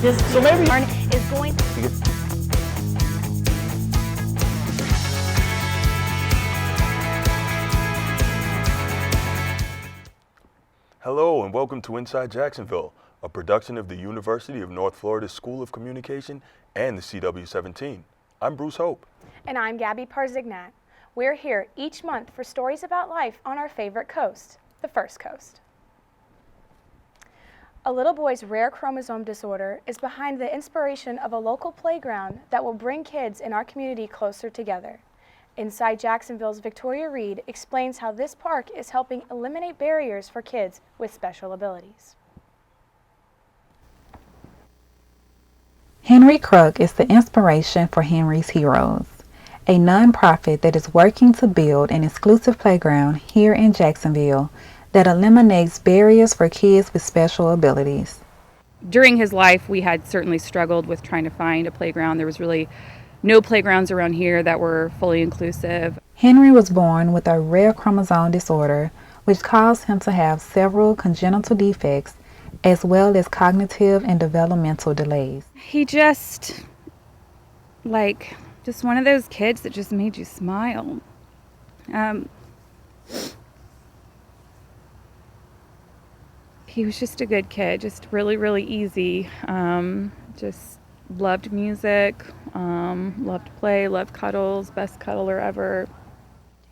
So maybe is going. Hello and welcome to Inside Jacksonville, a production of the University of North Florida School of Communication and the CW17. I'm Bruce Hope. And I'm Gabby Parzignat. We're here each month for stories about life on our favorite coast, the First Coast. A little boy's rare chromosome disorder is behind the inspiration of a local playground that will bring kids in our community closer together. Inside Jacksonville's Victoria Reed explains how this park is helping eliminate barriers for kids with special abilities. Henry Kruk is the inspiration for Henry's Heroes, a nonprofit that is working to build an exclusive playground here in Jacksonville that eliminates barriers for kids with special abilities. During his life, we had certainly struggled with trying to find a playground. There was really no playgrounds around here that were fully inclusive. Henry was born with a rare chromosome disorder, which caused him to have several congenital defects as well as cognitive and developmental delays. He just one of those kids that just made you smile. He was just a good kid, just really, really easy. Just loved music, loved play, loved cuddles, best cuddler ever.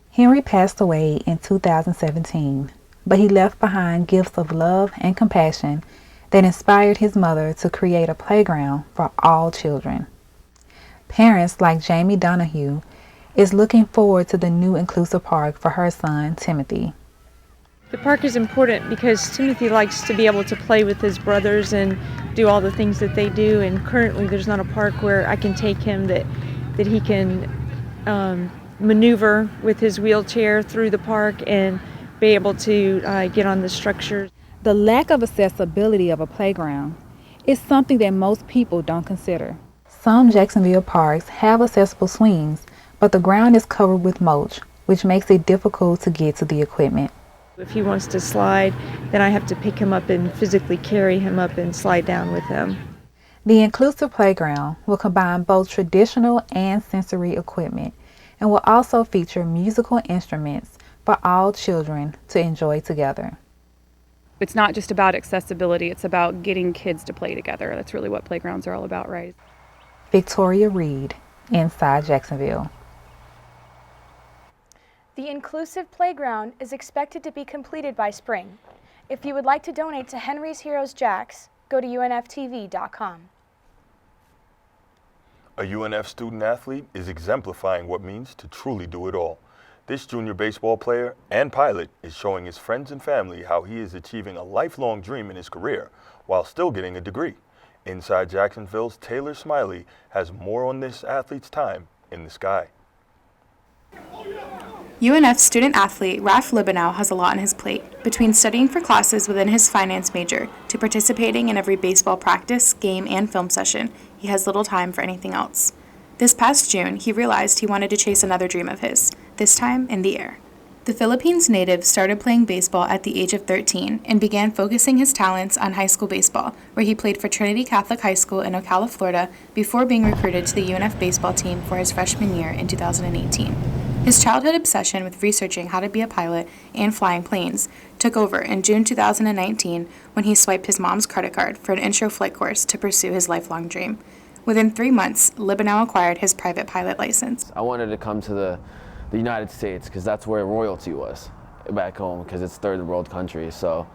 Henry passed away in 2017, but he left behind gifts of love and compassion that inspired his mother to create a playground for all children. Parents like Jamie Donahue is looking forward to the new inclusive park for her son, Timothy. The park is important because Timothy likes to be able to play with his brothers and do all the things that they do, and currently there's not a park where I can take him that he can maneuver with his wheelchair through the park and be able to get on the structures. The lack of accessibility of a playground is something that most people don't consider. Some Jacksonville parks have accessible swings, but the ground is covered with mulch, which makes it difficult to get to the equipment. If he wants to slide, then I have to pick him up and physically carry him up and slide down with him. The inclusive playground will combine both traditional and sensory equipment and will also feature musical instruments for all children to enjoy together. It's not just about accessibility, it's about getting kids to play together. That's really what playgrounds are all about, right? Victoria Reed, Inside Jacksonville. The inclusive playground is expected to be completed by spring. If you would like to donate to Henry's Heroes Jacks, go to unftv.com. A UNF student athlete is exemplifying what it means to truly do it all. This junior baseball player and pilot is showing his friends and family how he is achieving a lifelong dream in his career while still getting a degree. Inside Jacksonville's Taylor Smiley has more on this athlete's time in the sky. UNF student-athlete Raf Libanow has a lot on his plate, between studying for classes within his finance major to participating in every baseball practice, game, and film session. He has little time for anything else. This past June, he realized he wanted to chase another dream of his, this time in the air. The Philippines native started playing baseball at the age of 13 and began focusing his talents on high school baseball, where he played for Trinity Catholic High School in Ocala, Florida, before being recruited to the UNF baseball team for his freshman year in 2018. His childhood obsession with researching how to be a pilot and flying planes took over in June 2019 when he swiped his mom's credit card for an intro flight course to pursue his lifelong dream. Within 3 months, Libanow acquired his private pilot license. I wanted to come to the United States because that's where royalty was back home, because it's third world country. So,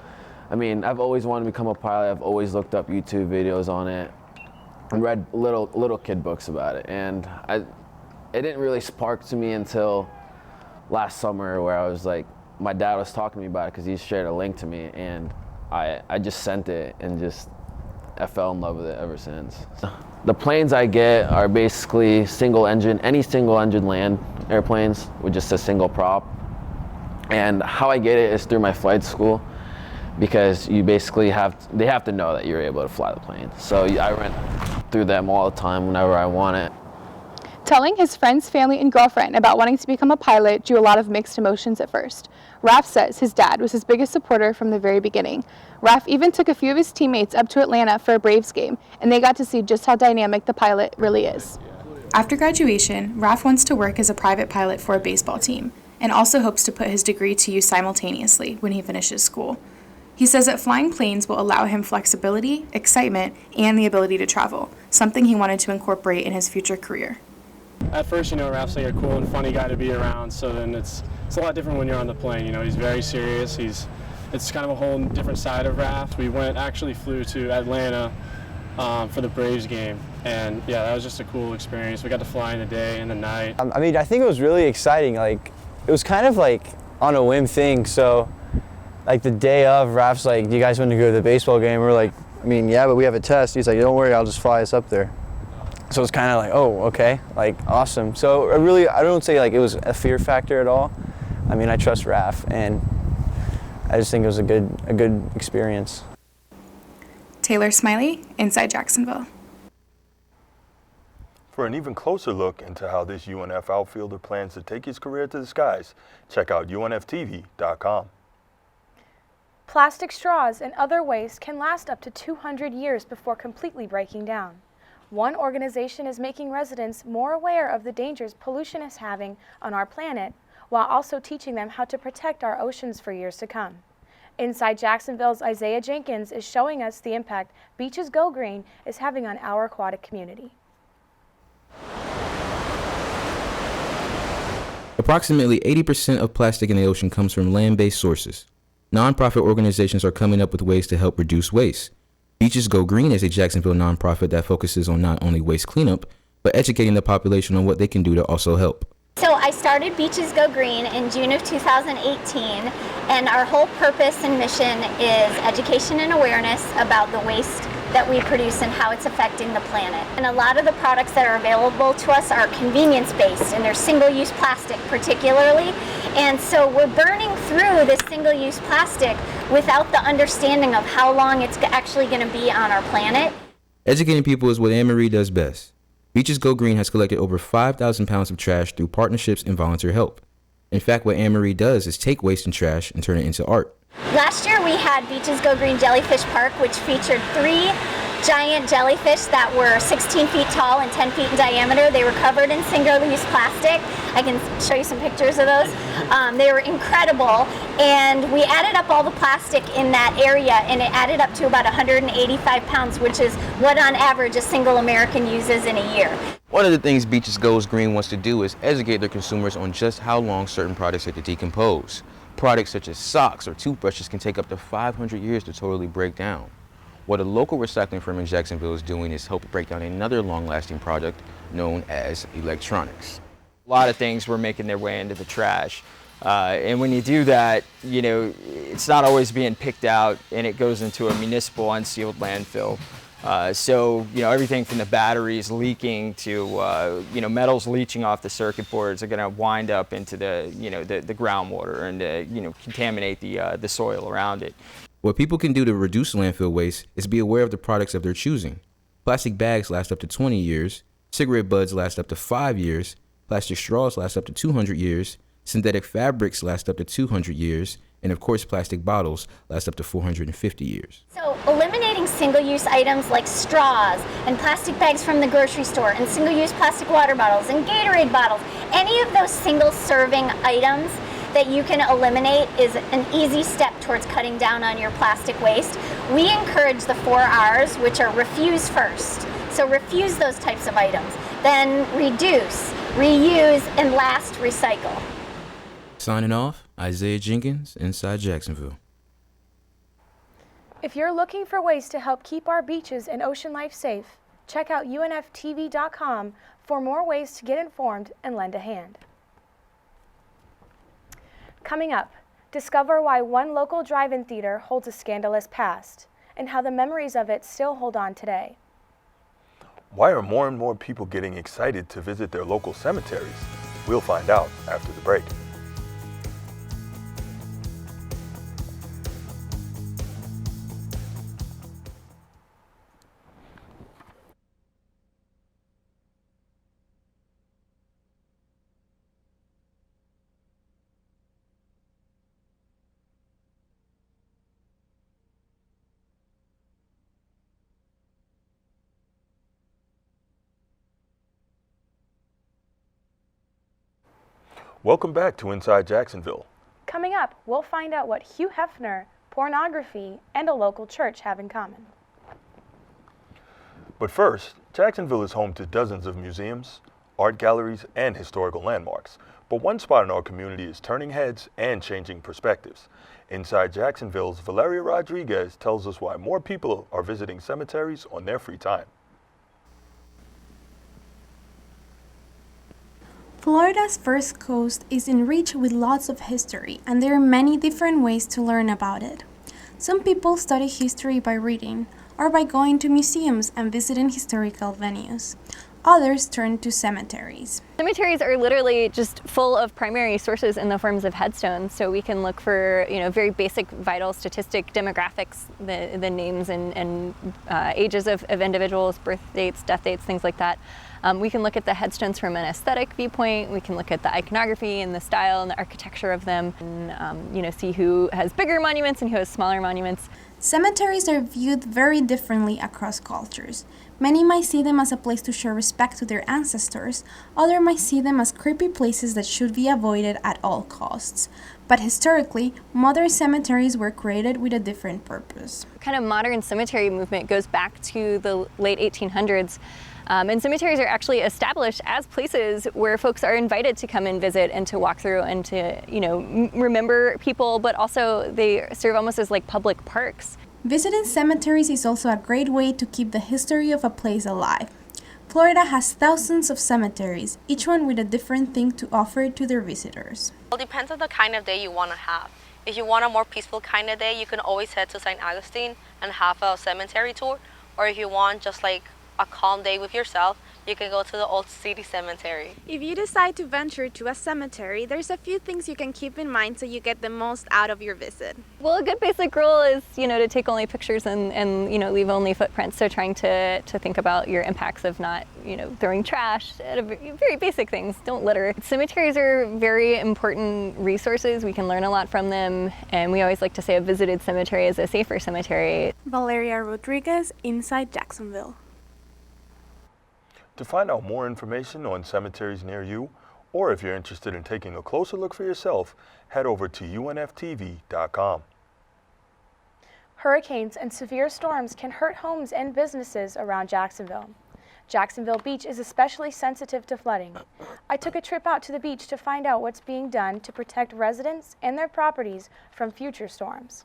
I mean, I've always wanted to become a pilot. I've always looked up YouTube videos on it and read little kid books about it. And it didn't really spark to me until last summer, where I was like, my dad was talking to me about it because he shared a link to me, and I just sent it and I fell in love with it ever since. The planes I get are basically any single engine land airplanes with just a single prop. And how I get it is through my flight school, because you basically they have to know that you're able to fly the plane. So I rent through them all the time whenever I want it. Telling his friends, family, and girlfriend about wanting to become a pilot drew a lot of mixed emotions at first. Raph says his dad was his biggest supporter from the very beginning. Raph even took a few of his teammates up to Atlanta for a Braves game, and they got to see just how dynamic the pilot really is. After graduation, Raph wants to work as a private pilot for a baseball team, and also hopes to put his degree to use simultaneously when he finishes school. He says that flying planes will allow him flexibility, excitement, and the ability to travel, something he wanted to incorporate in his future career. At first, Raph's like a cool and funny guy to be around, so then it's a lot different when you're on the plane. He's very serious. It's kind of a whole different side of Raph. We flew to Atlanta for the Braves game, and yeah, that was just a cool experience. We got to fly in the day and the night. I think it was really exciting. Like, it was kind of like on a whim thing. So, like the day of, Raph's like, "Do you guys want to go to the baseball game?" We're like, "Yeah, but we have a test." He's like, "Don't worry, I'll just fly us up there." So it's kind of like, oh, okay, like awesome. So I don't say like it was a fear factor at all. I trust Raph, and I just think it was a good experience. Taylor Smiley, Inside Jacksonville. For an even closer look into how this UNF outfielder plans to take his career to the skies, check out UNFTV.com. Plastic straws and other waste can last up to 200 years before completely breaking down. One organization is making residents more aware of the dangers pollution is having on our planet, while also teaching them how to protect our oceans for years to come. Inside Jacksonville's Isaiah Jenkins is showing us the impact Beaches Go Green is having on our aquatic community. Approximately 80% of plastic in the ocean comes from land-based sources. Nonprofit organizations are coming up with ways to help reduce waste. Beaches Go Green is a Jacksonville nonprofit that focuses on not only waste cleanup, but educating the population on what they can do to also help. So I started Beaches Go Green in June of 2018, and our whole purpose and mission is education and awareness about the waste that we produce and how it's affecting the planet. And a lot of the products that are available to us are convenience-based, and they're single-use plastic particularly. And so we're burning through this single-use plastic without the understanding of how long it's actually going to be on our planet. Educating people is what Anne-Marie does best. Beaches Go Green has collected over 5,000 pounds of trash through partnerships and volunteer help. In fact, what Anne-Marie does is take waste and trash and turn it into art. Last year we had Beaches Go Green Jellyfish Park, which featured 3 giant jellyfish that were 16 feet tall and 10 feet in diameter. They were covered in single-use plastic. I can show you some pictures of those. They were incredible, and we added up all the plastic in that area, and it added up to about 185 pounds, which is what on average a single American uses in a year. One of the things Beaches Goes Green wants to do is educate their consumers on just how long certain products take to decompose. Products such as socks or toothbrushes can take up to 500 years to totally break down. What a local recycling firm in Jacksonville is doing is help break down another long-lasting product known as electronics. A lot of things were making their way into the trash. And when you do that, it's not always being picked out, and it goes into a municipal unsealed landfill. So everything from the batteries leaking to metals leaching off the circuit boards are going to wind up into the groundwater and contaminate the soil around it. What people can do to reduce landfill waste is be aware of the products of their choosing. Plastic bags last up to 20 years, cigarette butts last up to 5 years, plastic straws last up to 200 years, synthetic fabrics last up to 200 years, and of course plastic bottles last up to 450 years. So eliminating single-use items like straws and plastic bags from the grocery store and single-use plastic water bottles and Gatorade bottles, any of those single-serving items that you can eliminate is an easy step towards cutting down on your plastic waste. We encourage the 4 R's, which are refuse first. So refuse those types of items. Then reduce, reuse, and last, recycle. Signing off, Isaiah Jenkins, Inside Jacksonville. If you're looking for ways to help keep our beaches and ocean life safe, check out UNFTV.com for more ways to get informed and lend a hand. Coming up, discover why one local drive-in theater holds a scandalous past and how the memories of it still hold on today. Why are more and more people getting excited to visit their local cemeteries? We'll find out after the break. Welcome back to Inside Jacksonville. Coming up, we'll find out what Hugh Hefner, pornography, and a local church have in common. But first, Jacksonville is home to dozens of museums, art galleries, and historical landmarks. But one spot in our community is turning heads and changing perspectives. Inside Jacksonville's Valeria Rodriguez tells us why more people are visiting cemeteries on their free time. Florida's First Coast is enriched with lots of history, and there are many different ways to learn about it. Some people study history by reading, or by going to museums and visiting historical venues. Others turn to cemeteries. Cemeteries are literally just full of primary sources in the forms of headstones, so we can look for very basic vital statistic demographics, the names and ages of individuals, birth dates, death dates, things like that. We can look at the headstones from an aesthetic viewpoint. We can look at the iconography and the style and the architecture of them, and see who has bigger monuments and who has smaller monuments. Cemeteries are viewed very differently across cultures. Many might see them as a place to show respect to their ancestors, others might see them as creepy places that should be avoided at all costs. But historically, modern cemeteries were created with a different purpose. The kind of modern cemetery movement goes back to the late 1800s. And cemeteries are actually established as places where folks are invited to come and visit and to walk through and to, remember people, but also they serve almost as like public parks. Visiting cemeteries is also a great way to keep the history of a place alive. Florida has thousands of cemeteries, each one with a different thing to offer to their visitors. It depends on the kind of day you want to have. If you want a more peaceful kind of day, you can always head to St. Augustine and have a cemetery tour. Or if you want just like a calm day with yourself, you can go to the Old City Cemetery. If you decide to venture to a cemetery, there's a few things you can keep in mind so you get the most out of your visit. Well, a good basic rule is, to take only pictures and leave only footprints. So trying to think about your impacts of not, throwing trash, very basic things. Don't litter. Cemeteries are very important resources. We can learn a lot from them. And we always like to say a visited cemetery is a safer cemetery. Valeria Rodriguez, Inside Jacksonville. To find out more information on cemeteries near you, or if you're interested in taking a closer look for yourself, head over to unftv.com. Hurricanes and severe storms can hurt homes and businesses around Jacksonville. Jacksonville Beach is especially sensitive to flooding. I took a trip out to the beach to find out what's being done to protect residents and their properties from future storms.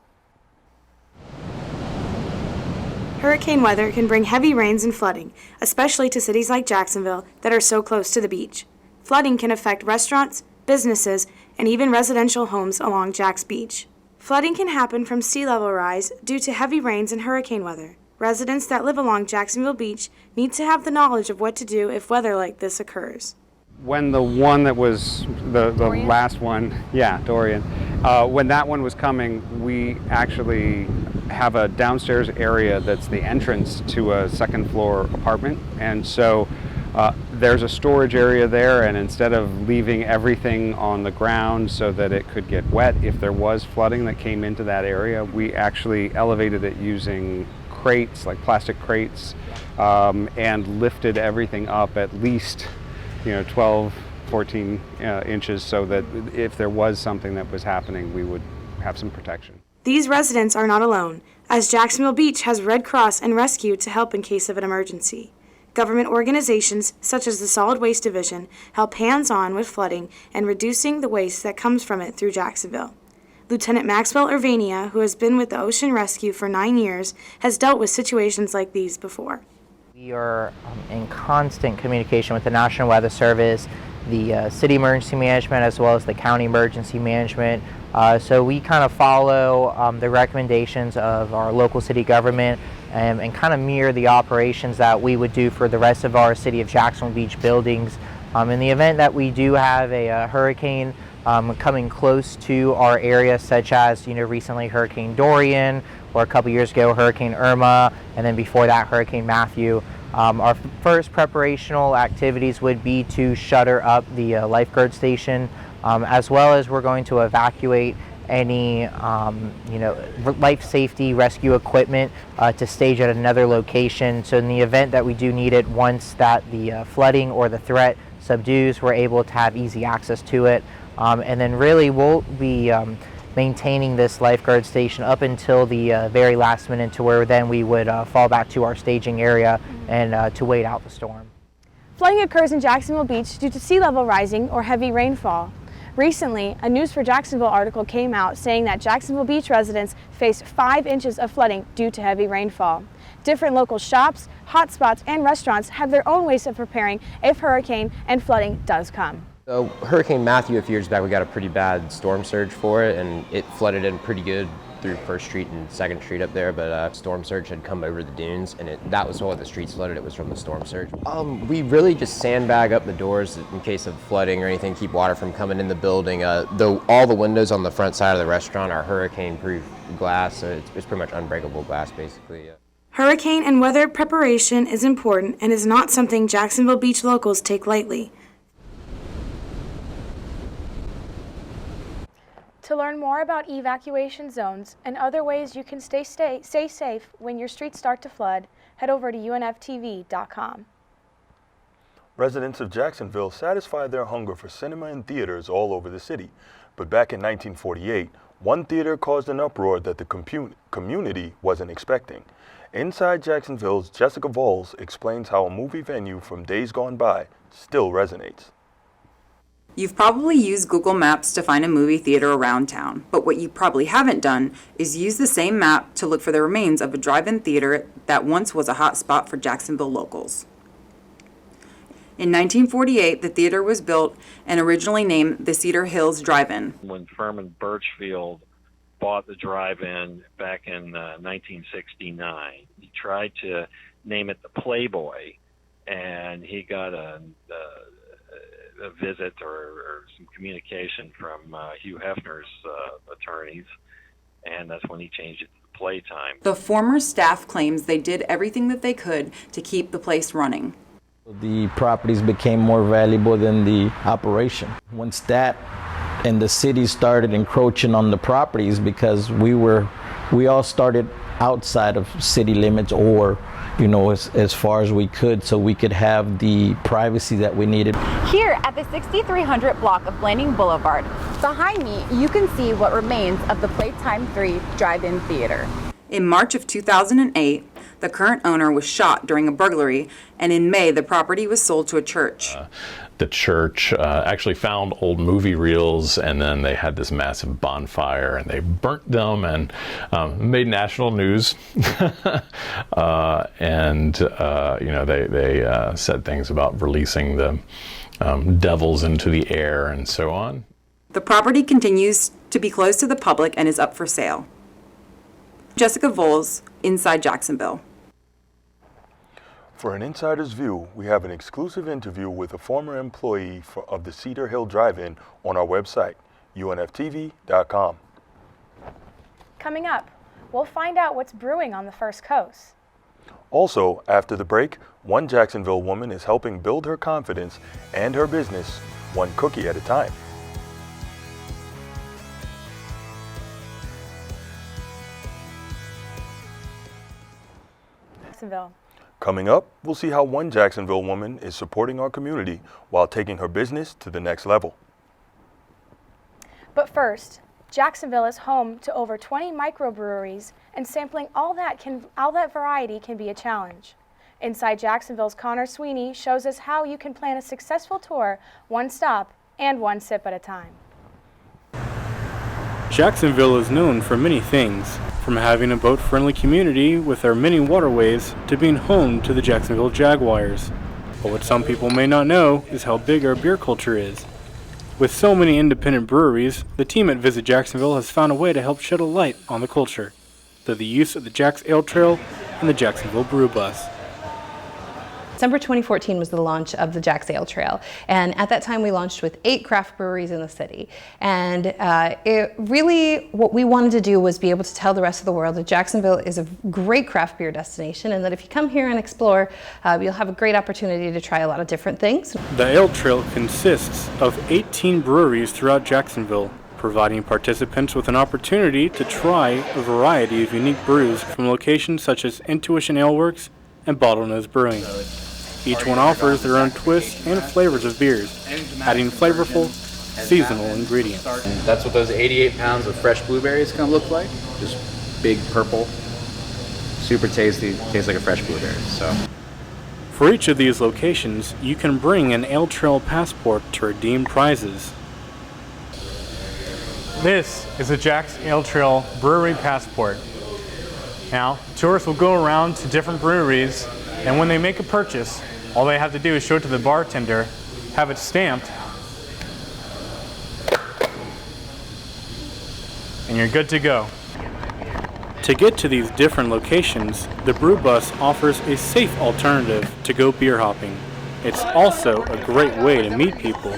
Hurricane weather can bring heavy rains and flooding, especially to cities like Jacksonville that are so close to the beach. Flooding can affect restaurants, businesses, and even residential homes along Jax Beach. Flooding can happen from sea level rise due to heavy rains and hurricane weather. Residents that live along Jacksonville Beach need to have the knowledge of what to do if weather like this occurs. When the one that was the last one, Dorian, when that one was coming, we actually have a downstairs area that's the entrance to a second floor apartment, and so there's a storage area there, and instead of leaving everything on the ground so that it could get wet if there was flooding that came into that area, we actually elevated it using crates, like plastic crates, and lifted everything up at least 12, 14 inches, so that if there was something that was happening, we would have some protection. These residents are not alone, as Jacksonville Beach has Red Cross and Rescue to help in case of an emergency. Government organizations, such as the Solid Waste Division, help hands-on with flooding and reducing the waste that comes from it through Jacksonville. Lieutenant Maxwell Urvania, who has been with the Ocean Rescue for 9 years, has dealt with situations like these before. We are in constant communication with the National Weather Service, the City Emergency Management, as well as the County Emergency Management. So we kind of follow the recommendations of our local city government and kind of mirror the operations that we would do for the rest of our City of Jacksonville Beach buildings. In the event that we do have a hurricane coming close to our area, such as recently Hurricane Dorian, or a couple years ago Hurricane Irma, and then before that Hurricane Matthew, our first preparational activities would be to shutter up the lifeguard station, as well as we're going to evacuate any life safety rescue equipment to stage at another location. So in the event that we do need it, once that the flooding or the threat subdues, we're able to have easy access to it. And then really we'll be maintaining this lifeguard station up until the very last minute, to where then we would fall back to our staging area and to wait out the storm. Flooding occurs in Jacksonville Beach due to sea level rising or heavy rainfall. Recently, a News for Jacksonville article came out saying that Jacksonville Beach residents faced 5 inches of flooding due to heavy rainfall. Different local shops, hotspots, and restaurants have their own ways of preparing if hurricane and flooding does come. So Hurricane Matthew a few years back, we got a pretty bad storm surge for it, and it flooded in pretty good through 1st Street and 2nd Street up there, but storm surge had come over the dunes, and that was what the streets flooded. It was from the storm surge. We really just sandbag up the doors in case of flooding or anything, keep water from coming in the building. All the windows on the front side of the restaurant are hurricane-proof glass, so it's pretty much unbreakable glass, basically. Hurricane and weather preparation is important and is not something Jacksonville Beach locals take lightly. To learn more about evacuation zones and other ways you can stay safe when your streets start to flood, head over to unftv.com. Residents of Jacksonville satisfied their hunger for cinema and theaters all over the city. But back in 1948, one theater caused an uproar that the community wasn't expecting. Inside Jacksonville's Jessica Voles explains how a movie venue from days gone by still resonates. You've probably used Google Maps to find a movie theater around town, but what you probably haven't done is use the same map to look for the remains of a drive-in theater that once was a hot spot for Jacksonville locals. In 1948, the theater was built and originally named the Cedar Hills Drive-In. When Furman Birchfield bought the drive-in back in 1969, he tried to name it the Playboy, and he got a visit or some communication from Hugh Hefner's attorneys, and that's when he changed it to the Playtime. The former staff claims they did everything that they could to keep the place running. The properties became more valuable than the operation. Once that and the city started encroaching on the properties, because we all started outside of city limits, or as far as we could, so we could have the privacy that we needed. Here at the 6300 block of Blanding Boulevard, behind me you can see what remains of the Playtime 3 drive-in theater. In March of 2008, the current owner was shot during a burglary, and in May the property was sold to a church. The church actually found old movie reels, and then they had this massive bonfire and they burnt them and made national news. They said things about releasing the devils into the air and so on. The property continues to be closed to the public and is up for sale. Jessica Voles, Inside Jacksonville. For an insider's view, we have an exclusive interview with a former employee of the Cedar Hill Drive-In on our website, unftv.com. Coming up, we'll find out what's brewing on the First Coast. Also, after the break, one Jacksonville woman is helping build her confidence and her business one cookie at a time. Jacksonville. Coming up, we'll see how one Jacksonville woman is supporting our community while taking her business to the next level. But first, Jacksonville is home to over 20 microbreweries, and sampling all that variety can be a challenge. Inside Jacksonville's Connor Sweeney shows us how you can plan a successful tour, one stop and one sip at a time. Jacksonville is known for many things, from having a boat-friendly community with our many waterways to being home to the Jacksonville Jaguars. But what some people may not know is how big our beer culture is. With so many independent breweries, the team at Visit Jacksonville has found a way to help shed a light on the culture through the use of the Jack's Ale Trail and the Jacksonville Brew Bus. December 2014 was the launch of the Jack's Ale Trail, and at that time we launched with 8 craft breweries in the city. And what we wanted to do was be able to tell the rest of the world that Jacksonville is a great craft beer destination, and that if you come here and explore, you'll have a great opportunity to try a lot of different things. The Ale Trail consists of 18 breweries throughout Jacksonville, providing participants with an opportunity to try a variety of unique brews from locations such as Intuition Ale Works and Bottlenose Brewing. Each one offers their own twists and flavors of beers, adding flavorful, seasonal ingredients. And that's what those 88 pounds of fresh blueberries gonna look like. Just big purple, super tasty, tastes like a fresh blueberry. So. For each of these locations, you can bring an Ale Trail passport to redeem prizes. This is a Jack's Ale Trail Brewery Passport. Now, tourists will go around to different breweries, and when they make a purchase, all they have to do is show it to the bartender, have it stamped, and you're good to go. To get to these different locations, the Brew Bus offers a safe alternative to go beer hopping. It's also a great way to meet people.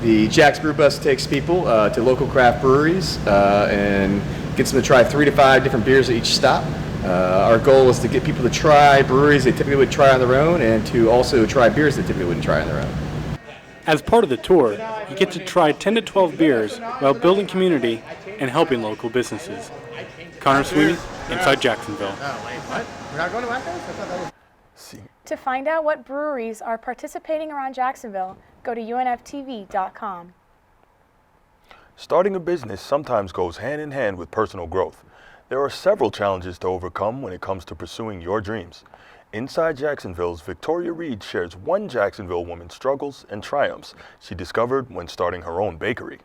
The Jack's Brew Bus takes people to local craft breweries and gets them to try 3 to 5 different beers at each stop. Our goal is to get people to try breweries they typically would try on their own and to also try beers they typically wouldn't try on their own. As part of the tour, you get to try 10 to 12 beers while building community and helping local businesses. Connor Sweeney, Inside Jacksonville. What? We're not going to Wackos? To find out what breweries are participating around Jacksonville, go to unftv.com. Starting a business sometimes goes hand in hand with personal growth. There are several challenges to overcome when it comes to pursuing your dreams. Inside Jacksonville's Victoria Reed shares one Jacksonville woman's struggles and triumphs she discovered when starting her own bakery.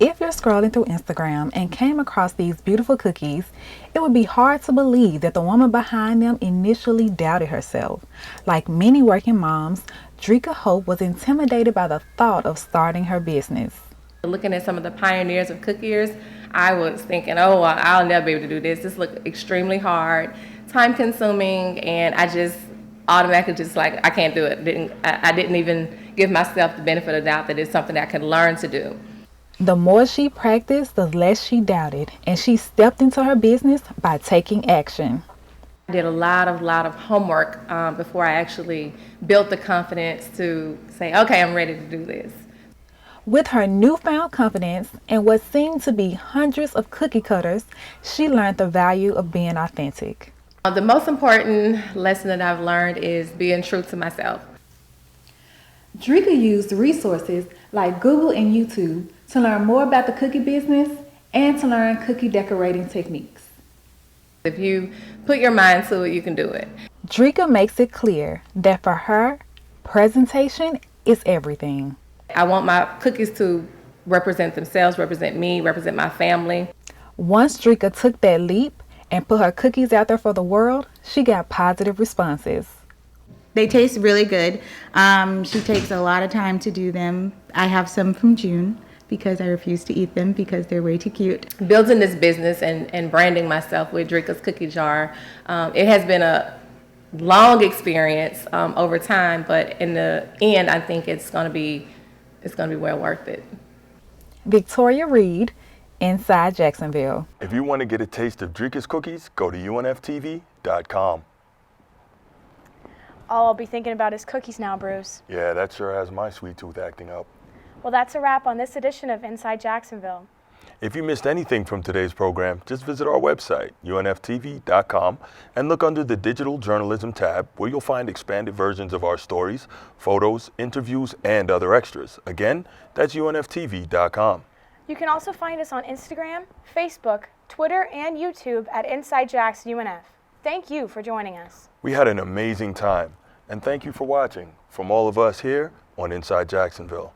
If you're scrolling through Instagram and came across these beautiful cookies, it would be hard to believe that the woman behind them initially doubted herself. Like many working moms, Drika Hope was intimidated by the thought of starting her business. Looking at some of the pioneers of cookiers, I was thinking, oh, I'll never be able to do this. This looked extremely hard, time consuming, and I just automatically just like, I can't do it. I didn't even give myself the benefit of the doubt that it's something I could learn to do. The more she practiced, the less she doubted, and she stepped into her business by taking action. I did a lot of homework before I actually built the confidence to say, okay, I'm ready to do this. With her newfound confidence and what seemed to be hundreds of cookie cutters, she learned the value of being authentic. The most important lesson that I've learned is being true to myself. Drika used resources like Google and YouTube to learn more about the cookie business and to learn cookie decorating techniques. If you put your mind to it, you can do it. Drika makes it clear that for her, presentation is everything. I want my cookies to represent themselves, represent me, represent my family. Once Drika took that leap and put her cookies out there for the world, she got positive responses. They taste really good. She takes a lot of time to do them. I have some from June because I refuse to eat them because they're way too cute. Building this business and branding myself with Drika's Cookie Jar, it has been a long experience over time, but in the end, I think it's going to be well worth it. Victoria Reed, Inside Jacksonville. If you want to get a taste of Drika's cookies, go to unftv.com. All I'll be thinking about is cookies now, Bruce. Yeah, that sure has my sweet tooth acting up. Well, that's a wrap on this edition of Inside Jacksonville. If you missed anything from today's program, just visit our website, unftv.com, and look under the Digital Journalism tab, where you'll find expanded versions of our stories, photos, interviews, and other extras. Again, that's unftv.com. You can also find us on Instagram, Facebook, Twitter, and YouTube at Inside Jacks UNF. Thank you for joining us. We had an amazing time, and thank you for watching from all of us here on Inside Jacksonville.